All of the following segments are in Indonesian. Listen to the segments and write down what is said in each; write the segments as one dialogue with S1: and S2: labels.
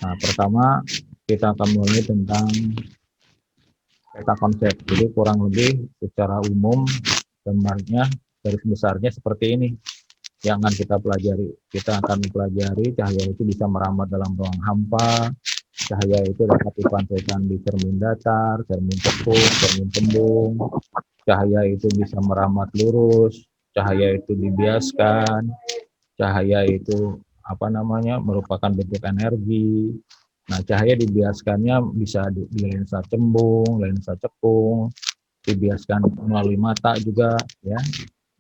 S1: Nah, pertama kita akan mulai tentang peta konsep. Jadi kurang lebih secara umum gambarnya garis besarnya seperti ini yang akan kita pelajari. Kita akan mempelajari cahaya itu bisa merambat dalam ruang hampa, cahaya itu dapat dipantulkan di cermin datar, cermin tepung, cermin tembung, cahaya itu bisa merambat lurus, cahaya itu dibiaskan, cahaya itu merupakan bentuk energi. Nah, cahaya dibiaskannya bisa di lensa cembung, lensa cekung, dibiaskan melalui mata juga, ya.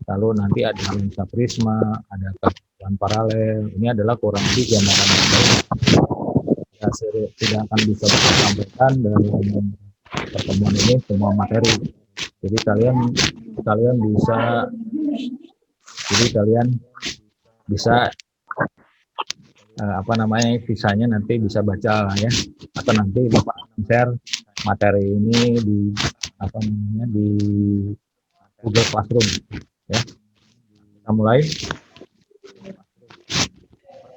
S1: Lalu nanti ada lensa prisma, ada kacuan paralel. Ini adalah kurang lebih gambaran yang baik. Ya, tidak akan bisa disampaikan dalam pertemuan ini semua materi. Jadi kalian bisa bisa sisanya nanti bisa baca lah ya, atau nanti Bapak share materi ini di Google Classroom ya. Kita mulai.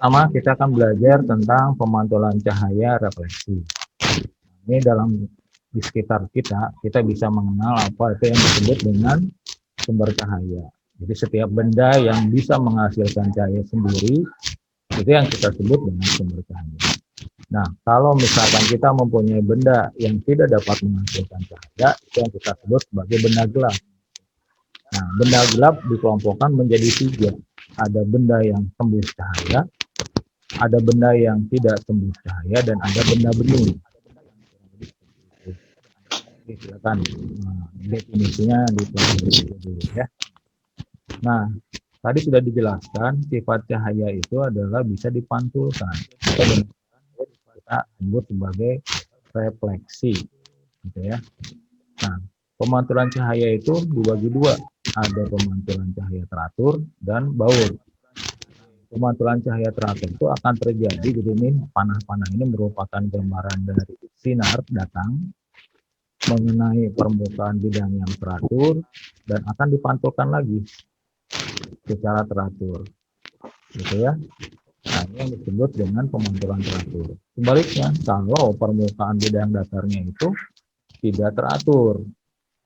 S1: Pertama kita akan belajar tentang pemantulan cahaya refleksi. Ini di sekitar kita bisa mengenal apa itu yang disebut dengan sumber cahaya. Jadi setiap benda yang bisa menghasilkan cahaya sendiri itu yang kita sebut dengan sumber cahaya. Nah, kalau misalkan kita mempunyai benda yang tidak dapat menghasilkan cahaya, itu yang kita sebut sebagai benda gelap. Nah, benda gelap dikelompokkan menjadi 3. Ada benda yang tembus cahaya, ada benda yang tidak tembus cahaya, dan ada benda bening. Silakan definisinya dipelajari dulu ya. Nah, tadi sudah dijelaskan sifat cahaya itu adalah bisa dipantulkan. Kita sebut sebagai refleksi, gitu ya. Nah, pemantulan cahaya itu dibagi 2. Ada pemantulan cahaya teratur dan baur. Pemantulan cahaya teratur itu akan terjadi, jadi ini panah-panah ini merupakan gambaran dari sinar datang mengenai permukaan bidang yang teratur dan akan dipantulkan lagi secara teratur, gitu ya. Nah, ini yang disebut dengan pemantulan teratur. Sebaliknya, kalau permukaan bidang datarnya itu tidak teratur,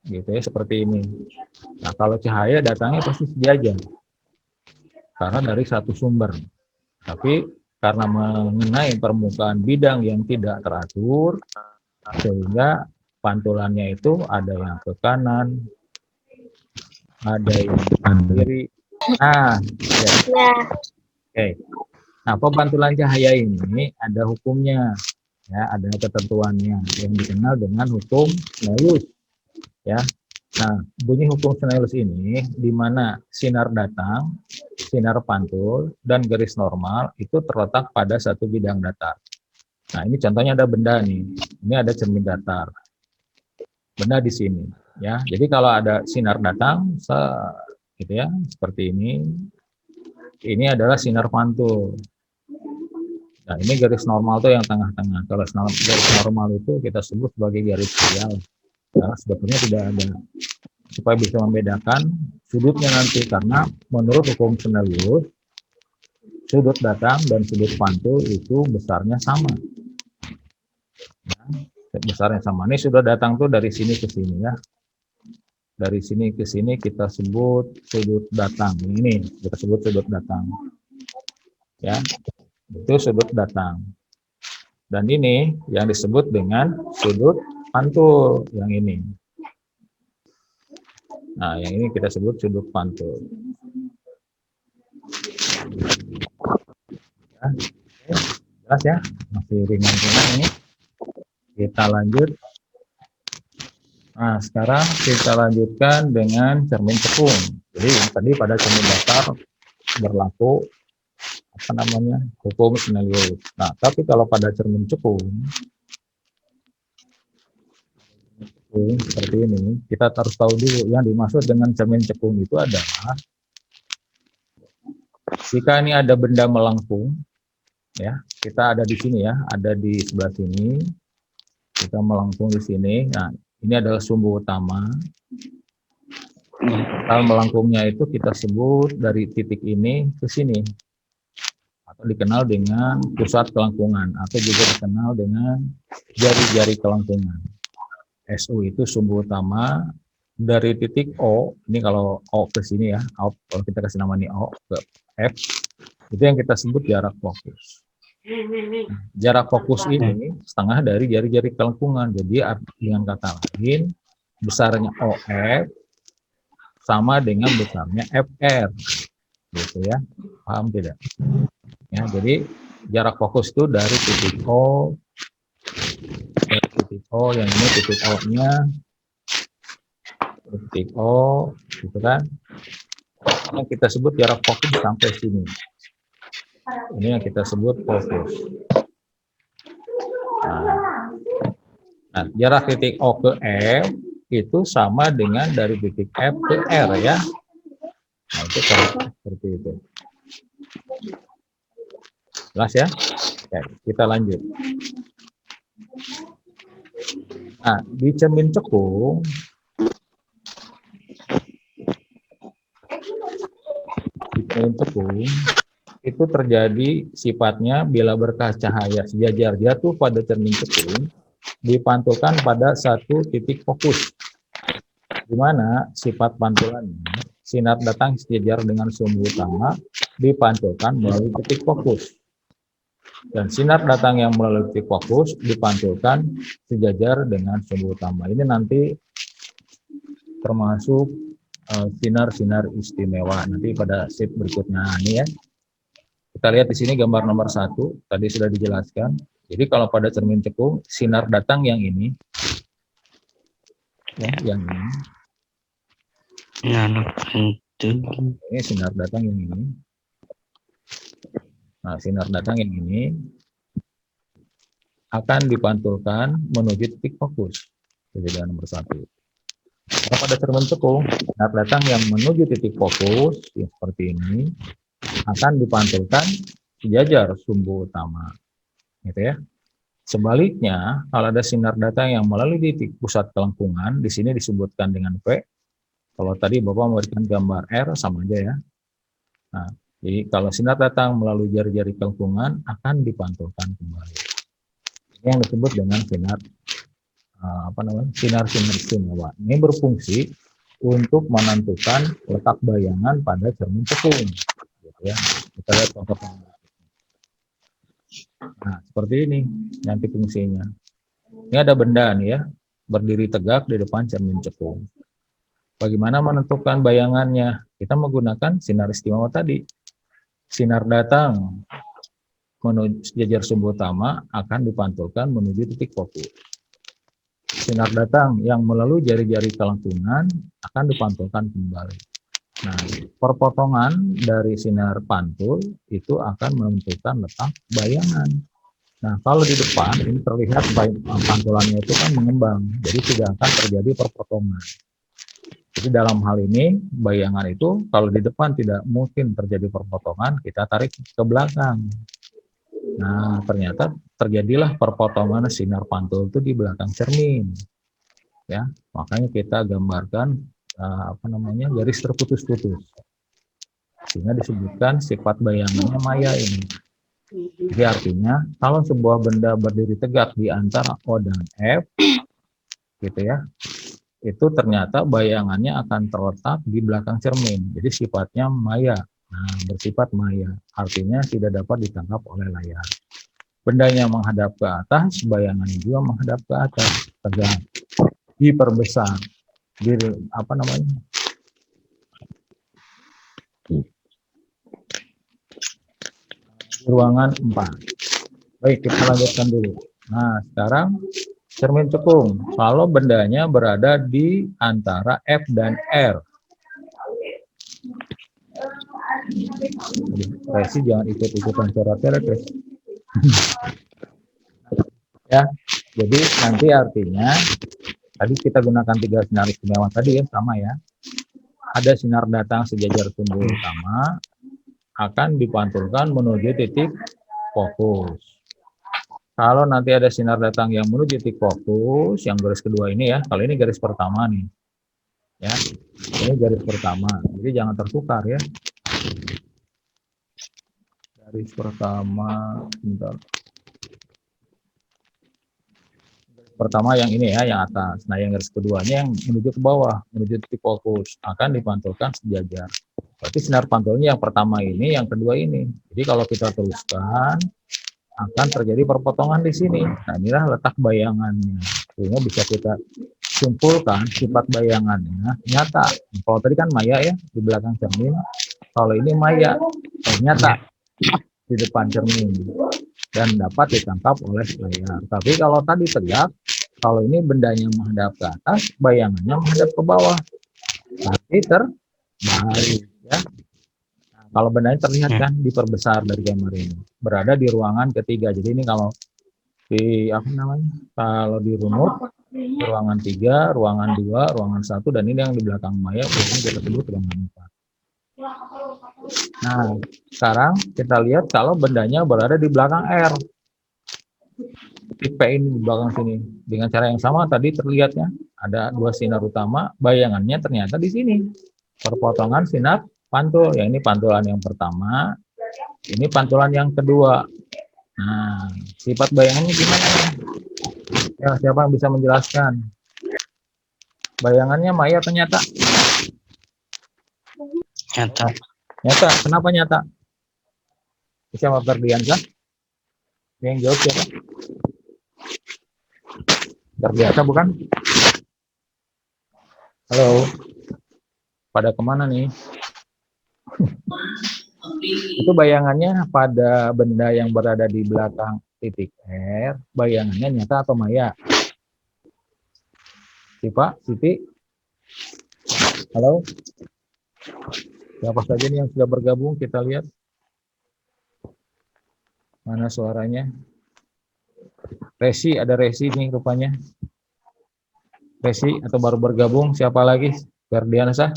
S1: gitu ya, seperti ini. Nah, kalau cahaya datangnya pasti sejajar karena dari satu sumber. Tapi karena mengenai permukaan bidang yang tidak teratur, sehingga pantulannya itu ada yang ke kanan, ada yang ke kiri. Nah, ya. Oke. Nah, pemantulan cahaya ini ada hukumnya, ya, ada ketentuannya yang dikenal dengan hukum Snellius, ya. Nah, bunyi hukum Snellius ini di mana sinar datang, sinar pantul, dan garis normal itu terletak pada satu bidang datar. Nah, ini contohnya ada benda nih. Ini ada cermin datar. Benda di sini, ya. Jadi kalau ada sinar datang, gitu ya, seperti ini. Ini adalah sinar pantul. Nah, ini garis normal tuh yang tengah-tengah. Kalau garis normal itu kita sebut sebagai garis ideal. Karena sebetulnya tidak ada. Supaya bisa membedakan sudutnya nanti, karena menurut hukum Snellius, sudut datang dan sudut pantul itu besarnya sama. Ya, besarnya sama. Ini sudah datang tuh dari sini ke sini ya. Dari sini ke sini kita sebut sudut datang. Ini kita sebut sudut datang. Ya, itu sudut datang. Dan ini yang disebut dengan sudut pantul yang ini. Nah, yang ini kita sebut sudut pantul. Ya, jelas ya, masih ringan-ringan ini. Kita lanjut. Nah, sekarang kita lanjutkan dengan cermin cekung. Jadi tadi pada cermin datar berlaku hukum Snellius. Nah, tapi kalau pada cermin cekung seperti ini, kita harus tahu dulu yang dimaksud dengan cermin cekung itu adalah jika ini ada benda melengkung, ya, kita ada di sini ya, ada di sebelah sini, kita melengkung di sini. Nah, ini adalah sumbu utama. Kalau melengkungnya itu kita sebut dari titik ini ke sini, atau dikenal dengan pusat kelengkungan atau juga dikenal dengan jari-jari kelengkungan. SU itu sumbu utama dari titik O, ini kalau O ke sini ya, O, kalau kita kasih nama ini O ke F, itu yang kita sebut jarak fokus. Jarak fokus ini setengah dari jari-jari kelengkungan. Jadi dengan kata lain, besarnya OF sama dengan besarnya FR, gitu ya. Paham tidak? Ya, jadi jarak fokus itu dari titik O, yang ini titik O-nya, titik O, gitu kan? Yang kita sebut jarak fokus sampai sini. Ini yang kita sebut fokus. Nah, jarak titik O ke F itu sama dengan dari titik F ke R ya. Nah, itu seperti itu. Jelas ya? Oke, kita lanjut. Nah, di cermin cekung, itu terjadi sifatnya bila berkah cahaya sejajar jatuh pada cermin cekung dipantulkan pada satu titik fokus, di mana sifat pantulannya sinar datang sejajar dengan sumbu utama dipantulkan melalui titik fokus, dan sinar datang yang melalui titik fokus dipantulkan sejajar dengan sumbu utama. Ini nanti termasuk sinar-sinar istimewa nanti pada shift berikutnya. Ini ya, kita lihat di sini gambar nomor 1 tadi sudah dijelaskan. Jadi kalau pada cermin cekung sinar datang yang ini ya, yang ini. Ini sinar datang yang ini. Nah, sinar datang yang ini akan dipantulkan menuju titik fokus. Jadi nomor 1. Kalau pada cermin cekung, sinar datang yang menuju titik fokus yang seperti ini akan dipantulkan sejajar sumbu utama, gitu ya. Sebaliknya, kalau ada sinar datang yang melalui titik pusat kelengkungan, di sini disebutkan dengan P. Kalau tadi Bapak memberikan gambar R, sama aja ya. Nah, jadi kalau sinar datang melalui jari-jari kelengkungan akan dipantulkan kembali. Ini yang disebut dengan sinar sinar istimewa. Ini berfungsi untuk menentukan letak bayangan pada cermin cekung, gitu ya. Kita lihat contoh. Nah, seperti ini nanti fungsinya. Ini ada benda nih ya, berdiri tegak di depan cermin cekung. Bagaimana menentukan bayangannya? Kita menggunakan sinar istimewa tadi. Sinar datang menuju sejajar sumbu utama akan dipantulkan menuju titik fokus. Sinar datang yang melalui jari-jari kelengkungan akan dipantulkan kembali. Nah, perpotongan dari sinar pantul itu akan menentukan letak bayangan. Nah, kalau di depan ini terlihat pantulannya itu kan mengembang, jadi tidak akan terjadi perpotongan. Jadi dalam hal ini bayangan itu kalau di depan tidak mungkin terjadi perpotongan, kita tarik ke belakang. Nah, ternyata terjadilah perpotongan sinar pantul itu di belakang cermin. Ya, makanya kita gambarkan garis terputus-putus. Sehingga disebutkan sifat bayangannya maya ini. Jadi artinya kalau sebuah benda berdiri tegak di antara O dan F, gitu ya, itu ternyata bayangannya akan terletak di belakang cermin. Jadi sifatnya maya. Nah, bersifat maya, artinya tidak dapat ditangkap oleh layar. Bendanya menghadap ke atas, bayangannya juga menghadap ke atas. Tegak, diperbesar, di ruangan 4. Baik, kita lanjutkan dulu. Nah, sekarang cermin cekung. Kalau bendanya berada di antara F dan R. Resi jangan ikut-ikutan coret-coret ya. Ya, jadi nanti artinya tadi kita gunakan 3 sinar istimewa tadi ya, sama ya. Ada sinar datang sejajar sumbu utama akan dipantulkan menuju titik fokus. Kalau nanti ada sinar datang yang menuju titik fokus, yang garis kedua ini ya, kalau ini garis pertama nih. Ya, ini garis pertama. Jadi jangan tertukar ya. Garis pertama, bentar. Pertama yang ini ya, yang atas. Nah, yang garis keduanya yang menuju ke bawah, menuju titik fokus, akan dipantulkan sejajar. Berarti sinar pantulnya yang pertama ini, yang kedua ini. Jadi kalau kita teruskan, akan terjadi perpotongan di sini. Nah, inilah letak bayangannya. Sehingga bisa kita simpulkan sifat bayangannya nyata. Kalau tadi kan maya ya, di belakang cermin. Kalau ini maya, nyata di depan cermin. Dan dapat ditangkap oleh layar. Tapi kalau tadi tegak, kalau ini bendanya menghadap ke atas, bayangannya menghadap ke bawah. Berarti terbalik ya. Nah, kalau bendanya terlihat kan diperbesar dari gambar ini. Berada di ruangan ketiga. Jadi ini kalau di apa namanya? Kalau di runut ruangan 3, ruangan 2, ruangan 1 dan ini yang di belakang Maya ini kita sebut ruangan 4. Nah, sekarang kita lihat kalau bendanya berada di belakang R. Tipe ini di belakang sini. Dengan cara yang sama tadi terlihatnya ada dua sinar utama, bayangannya ternyata di sini. Perpotongan sinar pantul. Ya ini pantulan yang pertama, ini pantulan yang kedua. Nah, sifat bayangannya gimana? Ya, siapa yang bisa menjelaskan? Bayangannya maya atau nyata?
S2: Nyata.
S1: Nyata. Kenapa nyata? Siapa Ferdiansyah? Yang jawab siapa? Terbiasa bukan? Halo? Pada kemana nih? Itu bayangannya pada benda yang berada di belakang titik R, bayangannya nyata atau maya? Siapa? Siti? Halo? Siapa saja nih yang sudah bergabung? Kita lihat. Mana suaranya? Resi, ada Resi nih rupanya. Resi atau baru bergabung? Siapa lagi? Ferdiansyah?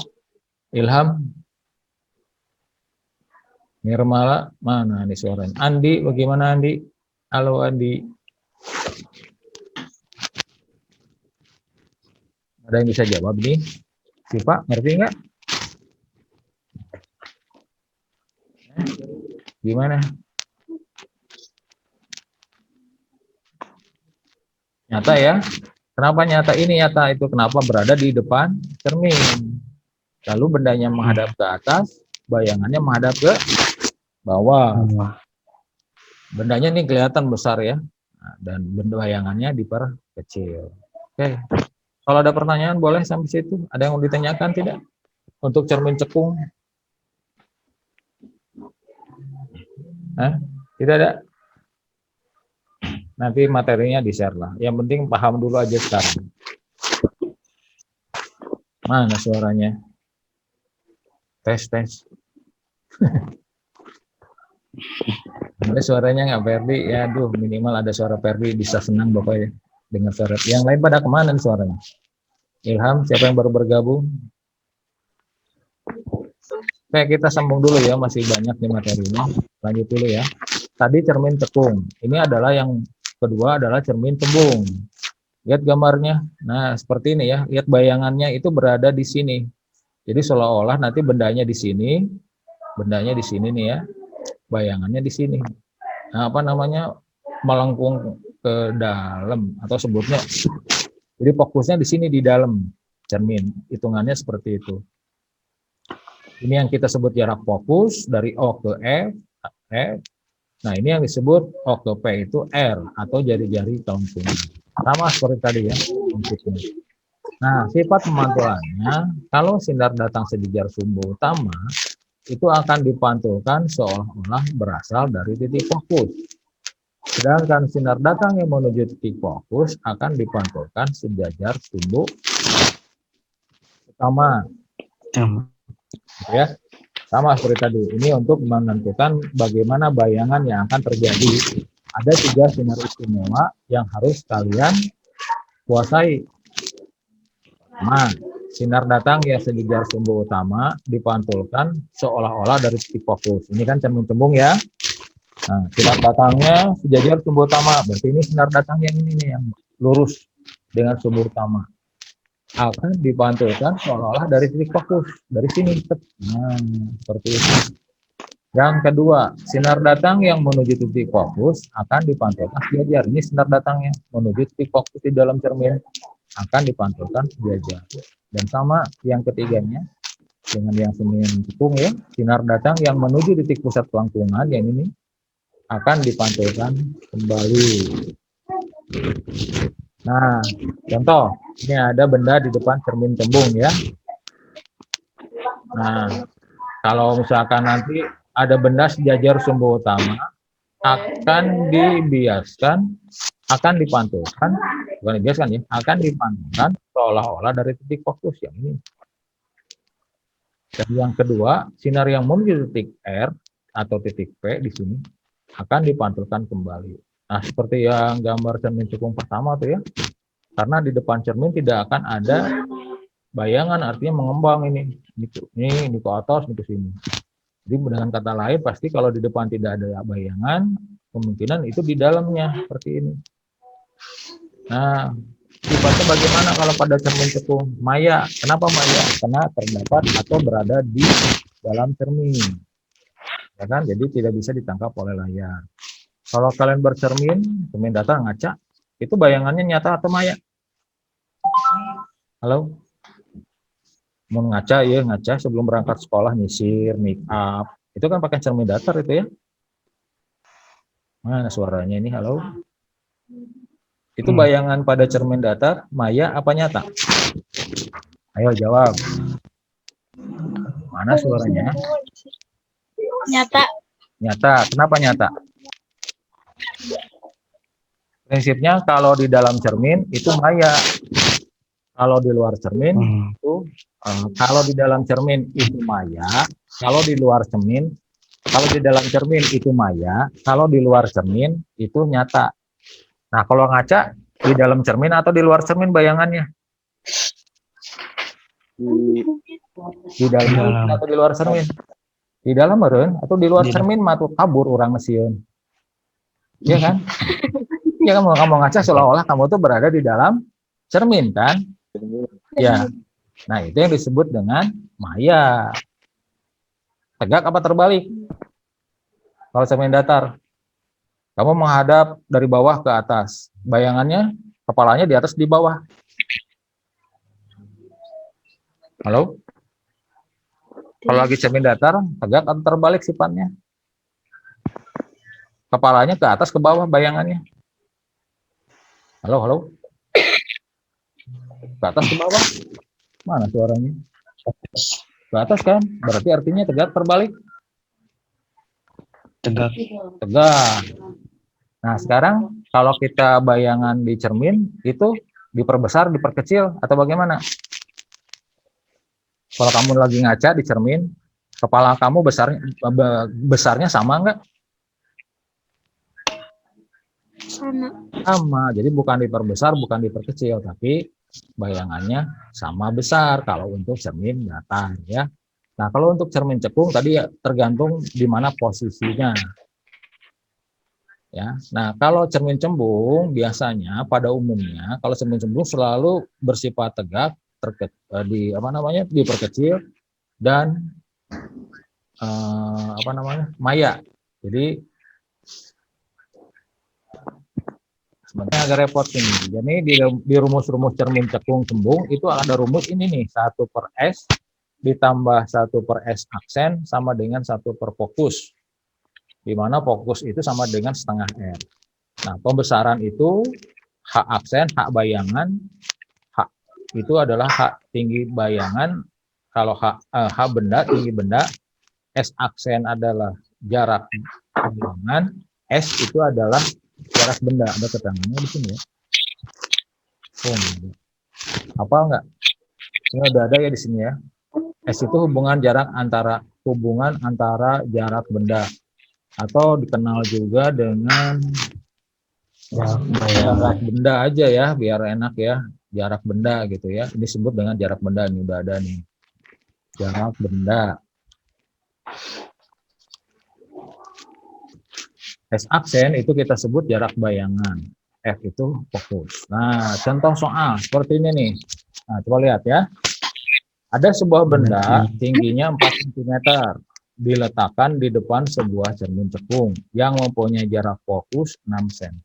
S1: Ilham? Nirmala? Mana nih suaranya? Andi, bagaimana Andi? Halo Andi. Ada yang bisa jawab nih? Siapa? Ngerti nggak? Gimana? Nyata ya? Kenapa nyata? Ini nyata itu kenapa berada di depan cermin. Lalu bendanya menghadap ke atas, bayangannya menghadap ke bawah. Bendanya ini kelihatan besar ya. Nah, dan benda bayangannya diperkecil. Oke. Kalau ada pertanyaan boleh sampai situ. Ada yang mau ditanyakan tidak? Untuk cermin cekung? Tidak ada? Nanti materinya di-share lah. Yang penting paham dulu aja sekarang. Mana suaranya? Tes. Ada suaranya nggak Ferdi? Ya, aduh, minimal ada suara Ferdi bisa senang Bapak ya dengar suara. Yang lain pada kemana nih suaranya? Ilham, siapa yang baru bergabung? Oke, kita sambung dulu ya, masih banyak nih materinya. Lanjut dulu ya. Tadi cermin cekung. Ini adalah yang kedua adalah cermin tembung. Lihat gambarnya. Nah, seperti ini ya. Lihat bayangannya itu berada di sini. Jadi seolah-olah nanti bendanya di sini nih ya. Bayangannya di sini. Nah, apa namanya? Melengkung ke dalam atau sebutnya. Jadi fokusnya di sini di dalam cermin. Hitungannya seperti itu. Ini yang kita sebut jarak fokus dari O ke F. Nah, ini yang disebut O ke P itu R atau jari-jari telengkung. Sama seperti tadi ya. Nah, sifat pemantulannya, kalau sinar datang sejajar sumbu utama, itu akan dipantulkan seolah-olah berasal dari titik fokus. Sedangkan sinar datang yang menuju titik fokus akan dipantulkan sejajar sumbu utama. Ya, sama seperti tadi. Ini untuk menentukan bagaimana bayangan yang akan terjadi. Ada 3 sinar istimewa yang harus kalian kuasai. Nah, sinar datang yang sejajar sumbu utama dipantulkan seolah-olah dari titik fokus. Ini kan cermin tembung ya. Nah, sinar datangnya sejajar sumbu utama. Berarti ini sinar datang yang ini nih yang lurus dengan sumbu utama. Akan dipantulkan seolah-olah dari titik fokus dari sini. Nah, seperti itu. Yang kedua, sinar datang yang menuju titik fokus akan dipantulkan sejajar. Ini sinar datangnya menuju titik fokus di dalam cermin akan dipantulkan sejajar. Dan sama yang ketiganya dengan yang cermin cekung ya, sinar datang yang menuju titik pusat pelengkungan yang ini akan dipantulkan kembali. Nah, contoh, ini ada benda di depan cermin cembung ya. Nah, kalau misalkan nanti ada benda sejajar sumbu utama, akan dipantulkan, bukan dibiaskan ya, akan dipantulkan seolah-olah dari titik fokus yang ini. Dan yang kedua, sinar yang menuju titik R atau titik P di sini akan dipantulkan kembali. Nah, seperti yang gambar cermin cekung pertama tuh ya, karena di depan cermin tidak akan ada bayangan, artinya mengembang ini, gitu. Ini ke atas, ini ke sini. Jadi dengan kata lain, pasti kalau di depan tidak ada bayangan, kemungkinan itu di dalamnya seperti ini. Nah, sifatnya bagaimana kalau pada cermin cekung? Maya. Kenapa maya? Karena terdapat atau berada di dalam cermin. Ya kan? Jadi tidak bisa ditangkap oleh layar. Kalau kalian bercermin, cermin datar ngaca, itu bayangannya nyata atau maya? Halo? Mau ngaca ya, ngaca sebelum berangkat sekolah, nyisir, make up. Itu kan pakai cermin datar itu ya. Mana suaranya ini? Halo? Itu bayangan pada cermin datar, maya apa nyata? Ayo jawab. Mana suaranya?
S2: Nyata.
S1: Nyata. Kenapa nyata? Prinsipnya kalau di dalam cermin itu maya. Kalau di luar cermin itu kalau di dalam cermin itu maya, kalau di luar cermin, kalau di dalam cermin itu maya, kalau di luar cermin itu nyata. Nah, kalau ngaca di dalam cermin atau di luar cermin bayangannya? Di dalam cermin atau di luar cermin? Di dalam meureun atau di luar cermin mah tuh kabur orang mesieun. Iya kan? Ya kamu ngaca seolah-olah kamu tuh berada di dalam cermin kan? Ya. Nah, itu yang disebut dengan maya. Tegak apa terbalik? Kalau cermin datar, kamu menghadap dari bawah ke atas. Bayangannya, kepalanya di atas di bawah. Halo? Kalau lagi cermin datar, tegak atau terbalik sifatnya? Kepalanya ke atas ke bawah bayangannya. Halo, halo? Ke atas ke bawah? Mana suaranya? Ke atas kan? Berarti artinya tegak terbalik?
S3: Tegak.
S1: Tegak. Nah, sekarang kalau kita bayangan di cermin, itu diperbesar, diperkecil, atau bagaimana? Kalau kamu lagi ngaca di cermin, kepala kamu besarnya sama enggak? Sama. Jadi bukan diperbesar, bukan diperkecil, tapi bayangannya sama besar kalau untuk cermin datar ya. Nah, kalau untuk cermin cekung tadi ya tergantung di mana posisinya. Ya. Nah, kalau cermin cembung biasanya pada umumnya kalau cermin cembung selalu bersifat tegak, diperkecil dan maya. Jadi sebenarnya agak repot ini. Jadi di rumus-rumus cermin cekung cembung itu ada rumus ini nih, 1/S ditambah 1/S aksen sama dengan 1/fokus. Di mana fokus itu sama dengan setengah R. Nah, pembesaran itu H aksen, H bayangan, H itu adalah H tinggi bayangan, kalau H benda, tinggi benda, S aksen adalah jarak bayangan, S itu adalah jarak benda. Ada keterangannya di sini ya. Apa enggak? Ini udah ada ya di sini ya. S itu hubungan antara jarak benda, atau dikenal juga dengan jarak benda aja ya, biar enak ya, jarak benda gitu ya. Ini disebut dengan jarak benda, ini udah ada nih, jarak benda. S aksen itu kita sebut jarak bayangan, F itu fokus. Nah, contoh soal seperti ini nih. Nah, coba lihat ya. Ada sebuah benda tingginya 4 cm diletakkan di depan sebuah cermin cekung yang mempunyai jarak fokus 6 cm.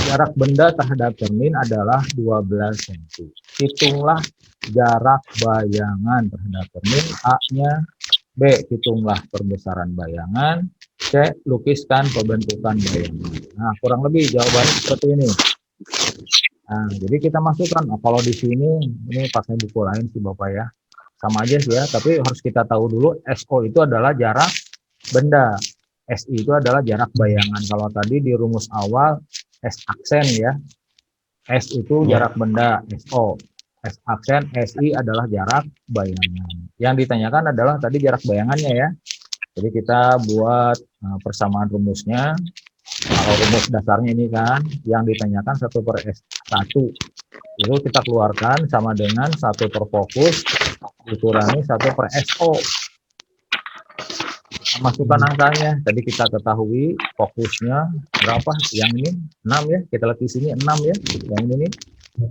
S1: Jarak benda terhadap cermin adalah 12 cm. Hitunglah jarak bayangan terhadap cermin. A-nya. B. Hitunglah perbesaran bayangan. C. Lukiskan pembentukan bayangan. Nah, kurang lebih jawabannya seperti ini. Nah, jadi kita masukkan. Nah, kalau di sini, ini pakai buku lain sih Bapak ya. Sama aja sih ya, tapi harus kita tahu dulu SO itu adalah jarak benda. SI itu adalah jarak bayangan. Kalau tadi di rumus awal S aksen ya. S itu jarak benda, SO. S aksen, SI adalah jarak bayangan. Yang ditanyakan adalah tadi jarak bayangannya ya. Jadi kita buat persamaan rumusnya. Kalau rumus dasarnya ini kan, yang ditanyakan 1/S1. Itu kita keluarkan sama dengan 1/fokus dikurangi 1/SO. Masukkan angkanya. Tadi kita ketahui fokusnya berapa? Yang ini 6 ya. Kita lihat di sini 6 ya. Yang ini nih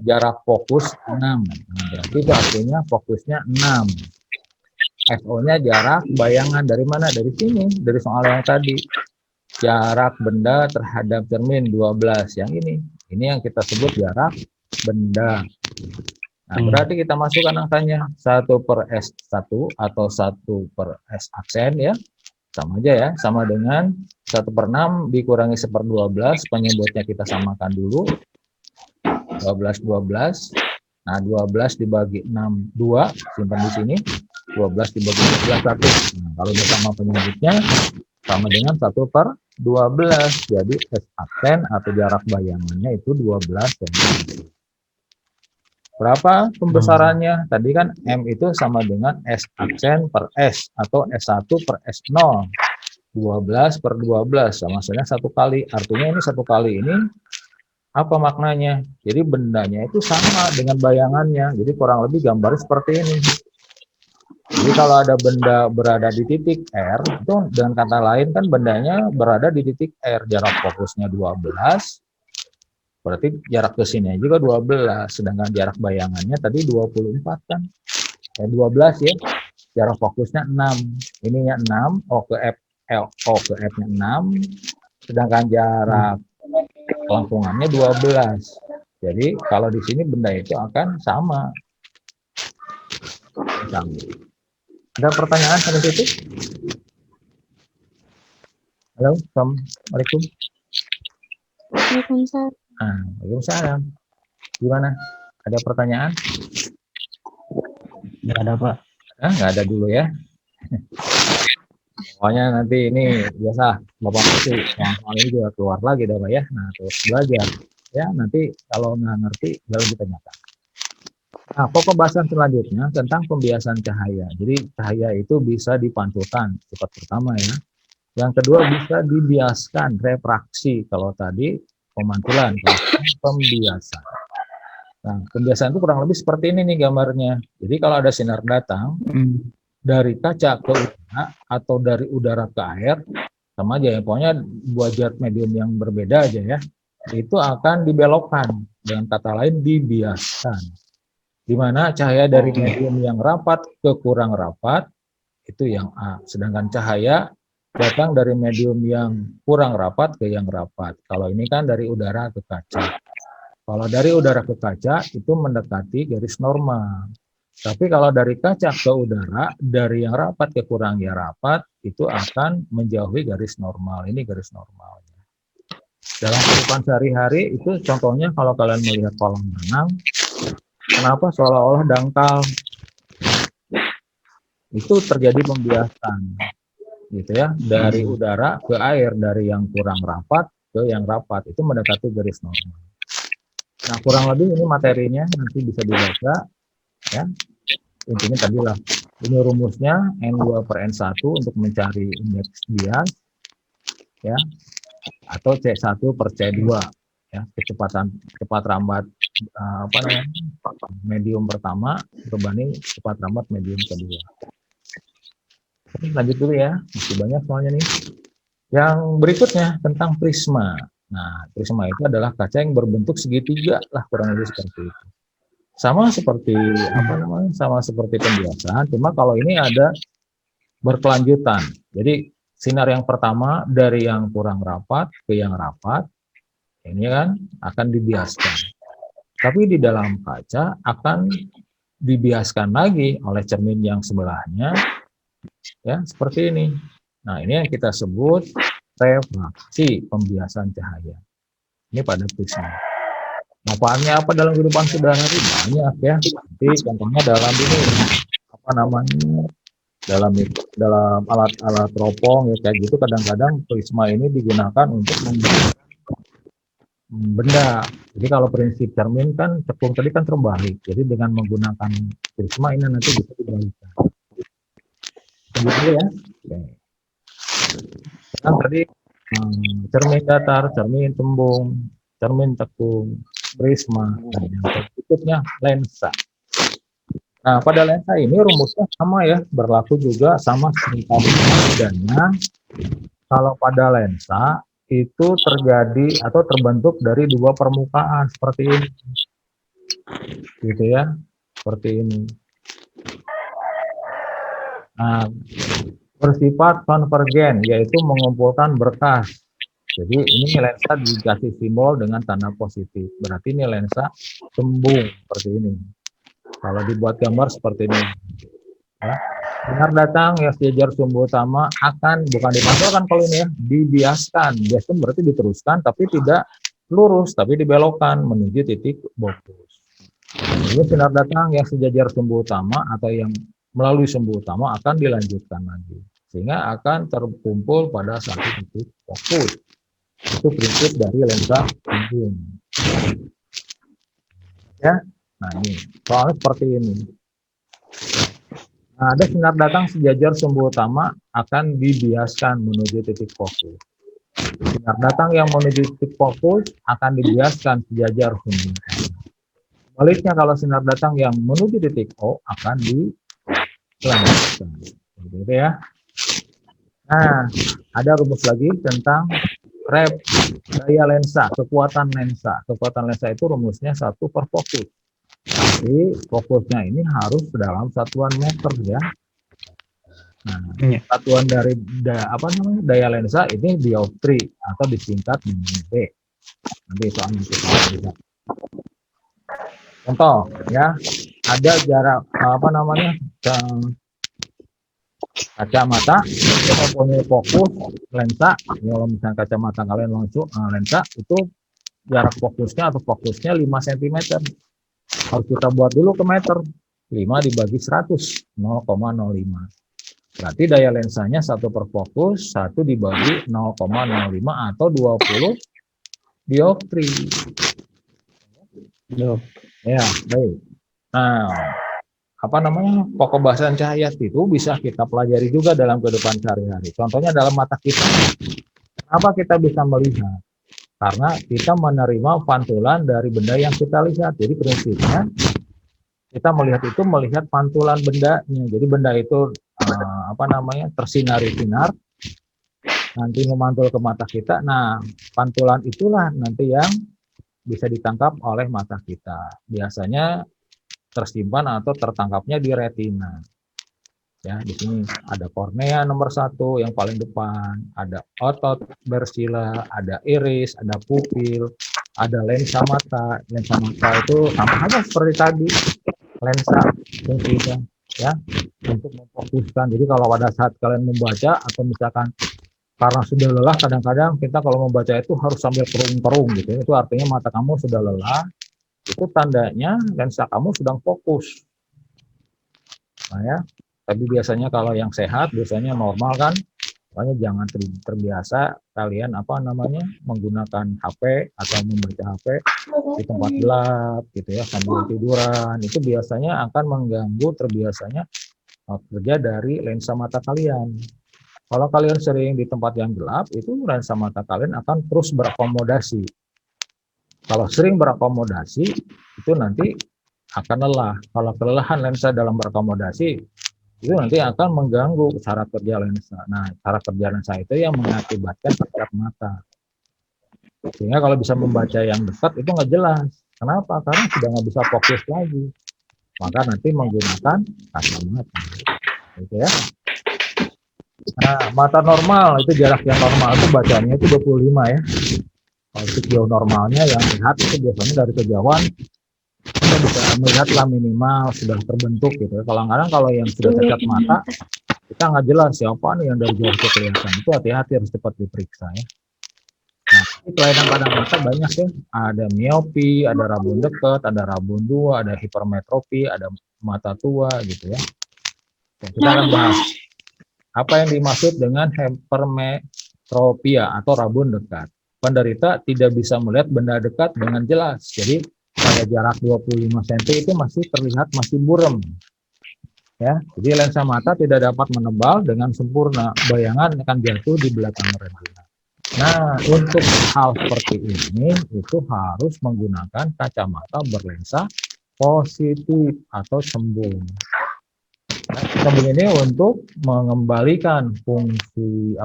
S1: jarak fokus 6. Nah, berarti itu artinya fokusnya 6. SO-nya jarak bayangan dari mana? Dari sini, dari soal yang tadi. Jarak benda terhadap cermin 12. Yang ini. Ini yang kita sebut jarak benda. Nah, berarti kita masukkan angkanya 1/S1 atau 1/S aksen ya. Sama aja ya, sama dengan 1/6 dikurangi 1/12, penyebutnya kita samakan dulu. 12. Nah, 12 dibagi 6, 2, simpan di sini. 12 dibagi 12, 1. Nah, kalau bersama penyebutnya sama dengan 1/12. Jadi S aksen atau jarak bayangannya itu 12 cm. Berapa pembesarannya? Tadi kan M itu sama dengan S aksen per S atau S1 per S0. 12/12 sama saja 1 kali. Artinya ini 1 kali ini apa maknanya? Jadi bendanya itu sama dengan bayangannya. Jadi kurang lebih gambar seperti ini. Jadi kalau ada benda berada di titik R, itu dengan kata lain kan bendanya berada di titik R. Jarak fokusnya 12. Berarti jarak ke sini juga 12, sedangkan jarak bayangannya tadi 24 kan. 12 ya. Jarak fokusnya 6. Ininya 6, O ke F-nya 6, sedangkan jarak kelangsungannya 12. Jadi kalau di sini benda itu akan sama. Ada pertanyaan sampai situ? Halo, Assalamualaikum.
S2: Waalaikumsalam.
S1: Waalaikumsalam. Gimana? Ada pertanyaan?
S3: Nggak ada Pak.
S1: Nggak ada dulu ya. Pokoknya nanti ini biasa Bapak pasti soal ini juga keluar lagi dah Pak ya. Nah, terus belajar. Ya, nanti kalau nggak ngerti baru ditanyakan. Nah, pokok bahasan selanjutnya tentang pembiasan cahaya. Jadi cahaya itu bisa dipantulkan, sifat pertama ya. Yang kedua bisa dibiaskan, refraksi. Kalau tadi pemantulan, pembiasan. Nah, pembiasan itu kurang lebih seperti ini nih gambarnya. Jadi kalau ada sinar datang dari kaca ke udara atau dari udara ke air, sama aja ya. Pokoknya dua zat medium yang berbeda aja ya. Itu akan dibelokkan. Dengan kata lain dibiaskan. Di mana cahaya dari medium yang rapat ke kurang rapat itu yang A. Sedangkan cahaya datang dari medium yang kurang rapat ke yang rapat. Kalau ini kan dari udara ke kaca. Kalau dari udara ke kaca itu mendekati garis normal. Tapi kalau dari kaca ke udara, dari yang rapat ke kurang yang rapat, itu akan menjauhi garis normal. Ini garis normalnya. Dalam kehidupan sehari-hari itu contohnya kalau kalian melihat kolam renang, kenapa seolah-olah dangkal? Itu terjadi pembiasan. Gitu ya, dari udara ke air, dari yang kurang rapat ke yang rapat, itu mendekati garis normal. Nah, kurang lebih ini materinya nanti bisa dibaca ya. Intinya tadi lah, ini rumusnya N2/N1 untuk mencari indeks bias ya, atau C1/C2 ya, cepat rambat medium pertama berbanding cepat rambat medium kedua. Lanjut dulu ya, masih banyak soalnya nih. Yang berikutnya tentang prisma. Nah, prisma itu adalah kaca yang berbentuk segitiga lah, kurang lebih seperti itu. Sama seperti sama seperti pembiasan, cuma kalau ini ada berkelanjutan. Jadi sinar yang pertama dari yang kurang rapat ke yang rapat, ini kan akan dibiaskan. Tapi di dalam kaca akan dibiaskan lagi oleh cermin yang sebelahnya, ya seperti ini. Nah ini yang kita sebut refraksi, pembiasan cahaya. Ini pada prisma. Manfaatnya apa dalam kehidupan sehari-hari? Banyak ya. Nanti contohnya dalam ini apa namanya? Dalam alat-alat teropong ya kayak gitu, kadang-kadang prisma ini digunakan untuk membentuk benda. Jadi kalau prinsip cermin kan cekung tadi kan terbalik. Jadi dengan menggunakan prisma ini nanti bisa dibalikkan. Begitu ya. Oke. Sekarang tadi cermin datar, cermin tembung, cermin cekung, prisma, dan yang berikutnya lensa. Nah, pada lensa ini rumusnya sama ya, berlaku juga sama seperti tadi. Bedanya, kalau pada lensa itu terjadi atau terbentuk dari dua permukaan seperti ini, gitu ya, seperti ini. Nah, bersifat konvergen, yaitu mengumpulkan berkas. Jadi ini lensa dikasih simbol dengan tanda positif, berarti ini lensa tembung seperti ini. Kalau dibuat gambar seperti ini, ya. Sinar datang ya sejajar sumbu utama akan bukan dipantulkan kalau ini ya, dibiaskan. Biaskan berarti diteruskan tapi tidak lurus, tapi dibelokkan menuju titik fokus. Ini sinar datang yang sejajar sumbu utama atau yang melalui sumbu utama akan dilanjutkan lagi, sehingga akan terkumpul pada satu titik fokus. Itu prinsip dari lensa tembung. Ya, nah ini soalnya seperti ini. Nah, ada sinar datang sejajar sumbu utama akan dibiaskan menuju titik fokus. Sinar datang yang menuju titik fokus akan dibiaskan sejajar sumbu utama. Baliknya kalau sinar datang yang menuju titik O akan dilanjutkan. Gitu ya. Nah, ada rumus lagi tentang rep daya lensa, kekuatan lensa. Kekuatan lensa itu rumusnya 1 per fokus. Tapi fokusnya ini harus dalam satuan meter ya. Nah, satuan dari daya lensa ini dioptri atau disingkat D. Nanti soalnya kita lihat. Contoh ya, ada jarak kacamata itu mempunyai fokus lensa. Kalau misalnya kacamata kalian langsung lensa itu jarak fokusnya atau fokusnya 5 cm. Harus kita buat dulu ke meter. 5 dibagi 100, 0,05. Berarti daya lensanya 1 per fokus, 1 dibagi 0,05 atau 20 dioptri. Ya, baik. Nah, pokok bahasan cahaya itu bisa kita pelajari juga dalam kehidupan sehari-hari. Contohnya dalam mata kita. Kenapa kita bisa melihat? Karena kita menerima pantulan dari benda yang kita lihat. Jadi prinsipnya kita melihat pantulan bendanya. Jadi benda itu tersinari sinar, nanti memantul ke mata kita. Nah, pantulan itulah nanti yang bisa ditangkap oleh mata kita. Biasanya tersimpan atau tertangkapnya di retina. Ya, di sini ada kornea nomor 1 yang paling depan, ada otot bersila, ada iris, ada pupil, ada lensa mata. Lensa mata itu sama aja seperti tadi, lensa fungsinya ya untuk memfokuskan. Jadi kalau pada saat kalian membaca atau misalkan karena sudah lelah, kadang-kadang kita kalau membaca itu harus sambil kerung-kerung gitu. Itu artinya mata kamu sudah lelah. Itu tandanya lensa kamu sedang fokus. Nah ya. Tapi biasanya kalau yang sehat, biasanya normal kan, makanya jangan terbiasa kalian menggunakan HP atau membaca HP di tempat gelap gitu ya sambil tiduran. Itu biasanya akan mengganggu terbiasanya kerja dari lensa mata kalian. Kalau kalian sering di tempat yang gelap, itu lensa mata kalian akan terus berakomodasi. Kalau sering berakomodasi, itu nanti akan lelah. Kalau kelelahan lensa dalam berakomodasi, itu nanti akan mengganggu cara kerja lensa. Nah, cara kerja lensa itu yang mengakibatkan sakit mata. Sehingga kalau bisa membaca yang dekat itu nggak jelas. Kenapa? Karena sudah nggak bisa fokus lagi. Maka nanti menggunakan kacamata. Gitu ya. Nah, mata normal itu jarak yang normal itu bacanya itu 25 ya. Kalau sejauh normalnya yang lihat itu biasanya dari kejauhan kita bisa melihatlah minimal sudah terbentuk gitu ya. Kadang-kadang kalau yang sudah cacat mata kita nggak jelas siapa nih yang dari jauh itu kelihatan. Itu hati-hati harus cepat diperiksa ya. Nah, kelainan pada mata banyak ya. Ada miopi, ada rabun dekat, ada rabun dua, ada hipermetropi, ada mata tua gitu ya. Oke, kita akan bahas apa yang dimaksud dengan hipermetropia atau rabun dekat. Penderita tidak bisa melihat benda dekat dengan jelas. Jadi pada jarak 25 cm itu masih terlihat masih buram. Ya, jadi lensa mata tidak dapat menebal dengan sempurna. Bayangan akan jatuh di belakang retina. Nah, untuk hal seperti ini itu harus menggunakan kacamata berlensa positif atau cembung. Nah, cembung ini untuk mengembalikan fungsi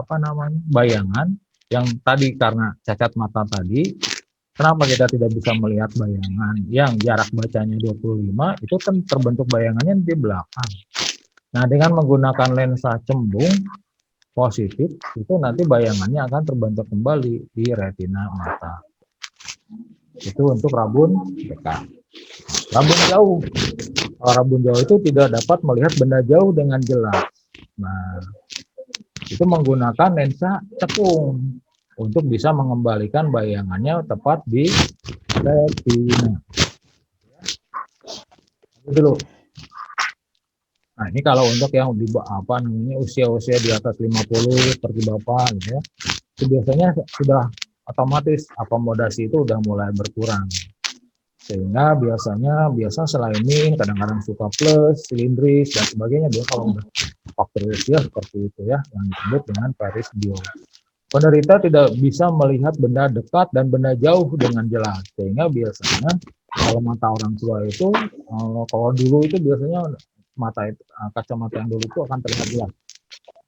S1: bayangan yang tadi karena cacat mata tadi. Kenapa kita tidak bisa melihat bayangan yang jarak bacanya 25 itu kan terbentuk bayangannya di belakang. Nah, dengan menggunakan lensa cembung positif itu nanti bayangannya akan terbentuk kembali di retina mata. Itu untuk rabun dekat. Rabun jauh. Kalau rabun jauh itu tidak dapat melihat benda jauh dengan jelas. Nah, itu menggunakan lensa cekung untuk bisa mengembalikan bayangannya tepat di retina. Itu dulu. Nah, ini kalau untuk yang di usia-usia di atas 50 seperti Bapak gitu ya. Itu biasanya sudah otomatis akomodasi itu udah mulai berkurang. Sehingga biasa selain ini kadang-kadang suka plus, silindris dan sebagainya dia kalau udah faktor usia seperti itu ya yang disebut dengan perisbio. Penderita tidak bisa melihat benda dekat dan benda jauh dengan jelas, sehingga biasanya kalau mata orang tua itu, kalau dulu itu biasanya kacamata yang dulu itu akan terlihat jelas.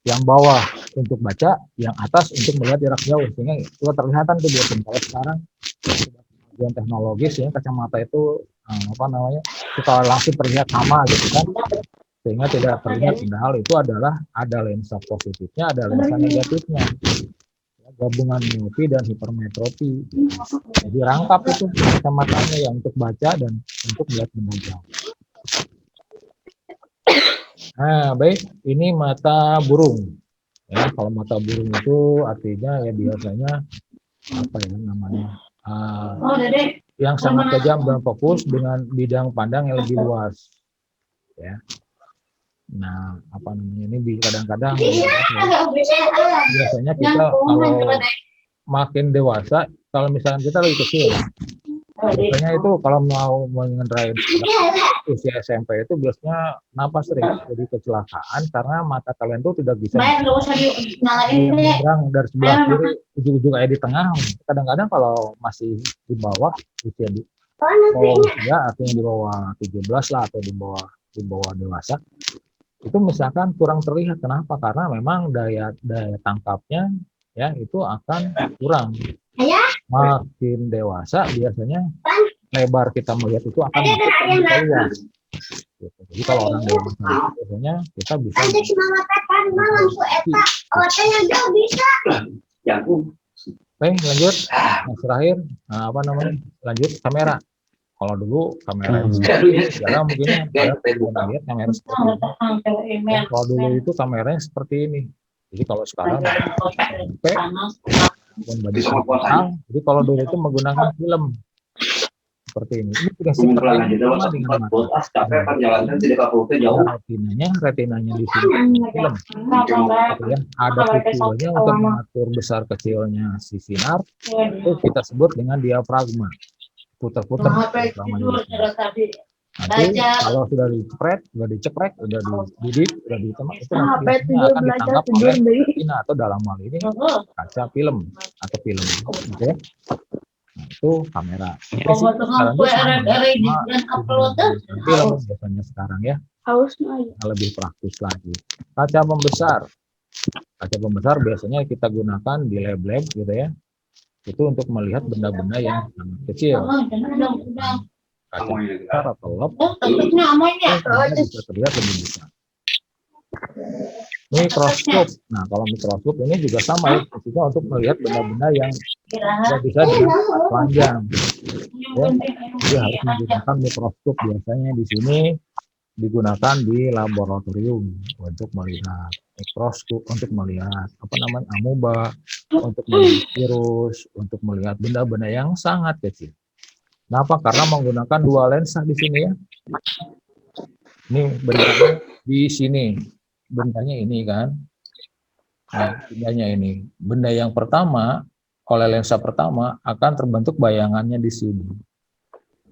S1: Yang bawah untuk baca, yang atas untuk melihat jarak jauh, sehingga itu terlihatan tuh biasanya. Kalau sekarang kemajuan teknologis ya kacamata itu suka langsung terlihat sama gitu kan, sehingga tidak terlihat. Padahal itu adalah ada lensa positifnya, ada lensa negatifnya. Gabungan miopi dan hipermetropi. Jadi rangkap itu kacamatanya yang untuk baca dan untuk melihat benda jauh. Nah, baik, ini mata burung. Ya, kalau mata burung itu artinya ya biasanya yang sangat tajam dan fokus dengan bidang pandang yang lebih luas. Ya. Nah, ini kadang-kadang biasanya kita kalau makin dewasa, kalau misalnya kita lebih kecil, biasanya itu kalau mau mengendarai usia SMP itu biasanya napas sering jadi kecelakaan karena mata kalian tuh tidak bisa menyeberang dari sebelah kiri ujung-ujung kayak di tengah. Kadang-kadang kalau masih di bawah usia artinya di bawah 17 lah atau di bawah dewasa, itu misalkan kurang terlihat. Kenapa? Karena memang daya tangkapnya ya itu akan kurang. Makin dewasa biasanya lebar kita melihat itu akan makin luas. Jadi kalau orang dewasa biasanya kita bisa lanjut. Terakhir lanjut kamera. Kalau dulu kamera sekarang mungkin lihat kamera seperti ini. Kalau dulu itu kameranya seperti ini. Jadi kalau sekarang jadi kalau dulu itu menggunakan film seperti ini. Ini juga sama dengan retinanya di sini film. Ya, ada pupilnya untuk mengatur besar kecilnya si sinar. Itu kita sebut dengan diafragma. Putar-putar nanti kalau sudah diceprek, udah dididik, udah ditemak, itu nanti akan ditangkap oleh retina atau dalam hal ini kaca film atau film, oke? Nah, itu kamera. Sekarang film biasanya sekarang ya, lebih praktis lagi. Kaca pembesar biasanya kita gunakan di lab gitu ya. Itu untuk melihat benda-benda yang sangat kecil. Kaca besar atau lab bisa terlihat lebih besar. Mikroskop. Nah, kalau mikroskop ini juga sama ya, fungsinya untuk melihat benda-benda yang tidak bisa dengan tempat panjang. Ya, jadi harus menggunakan mikroskop. Biasanya di sini digunakan di laboratorium untuk melihat mikroskop, untuk melihat apa namanya amoeba, untuk melihat virus, untuk melihat benda-benda yang sangat kecil. Kenapa? Karena menggunakan dua lensa di sini ya. Ini bendanya di sini, bendanya ini kan. Nah, bendanya ini, benda yang pertama oleh lensa pertama akan terbentuk bayangannya di sini.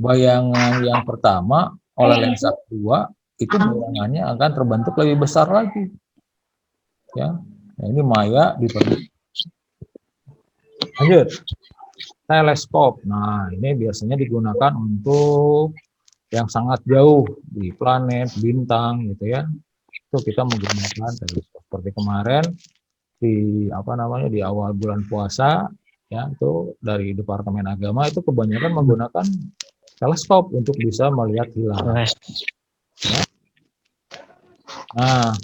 S1: Bayangan yang pertama oleh lensa kedua itu bayangannya akan terbentuk lebih besar lagi. Ya, nah, ini maya diperlukan. Lanjut, teleskop. Nah, ini biasanya digunakan untuk yang sangat jauh di planet, bintang, gitu ya. Itu kita menggunakan teleskop. Seperti kemarin di apa namanya di awal bulan puasa, ya itu dari Departemen Agama itu kebanyakan menggunakan teleskop untuk bisa melihat hilal. Ya. Nah,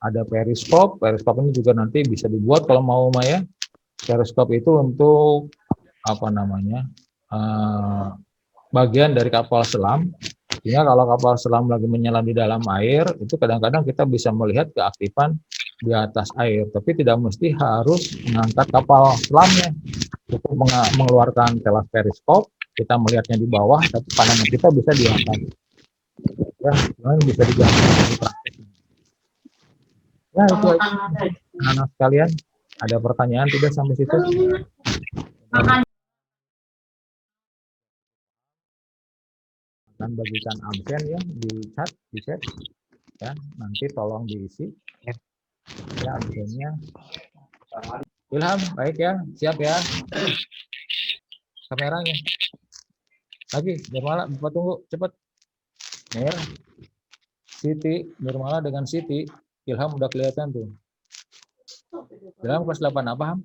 S1: ada periskop. Periskop ini juga nanti bisa dibuat kalau mau Maya. Periskop itu untuk apa namanya bagian dari kapal selam. Sehingga kalau kapal selam lagi menyelam di dalam air, itu kadang-kadang kita bisa melihat keaktifan di atas air. Tapi tidak mesti harus mengangkat kapal selamnya. Cukup mengeluarkan telas periskop, kita melihatnya di bawah, tapi pandangan kita bisa di atas. Ya, bisa digambarkan. Ya, itu aja. Anak-anak sekalian, ada pertanyaan tidak sampai situ? Akan bagikan absen ya di chat, ya. Nanti tolong diisi. Ya, absennya. Ilham, baik ya, siap ya. Kameranya. Lagi, Nirmala, Bapak tunggu, cepat. Nir, Siti, Nirmala dengan Siti, Ilham udah kelihatan tuh. Ilham kelas 8 apa, Ham?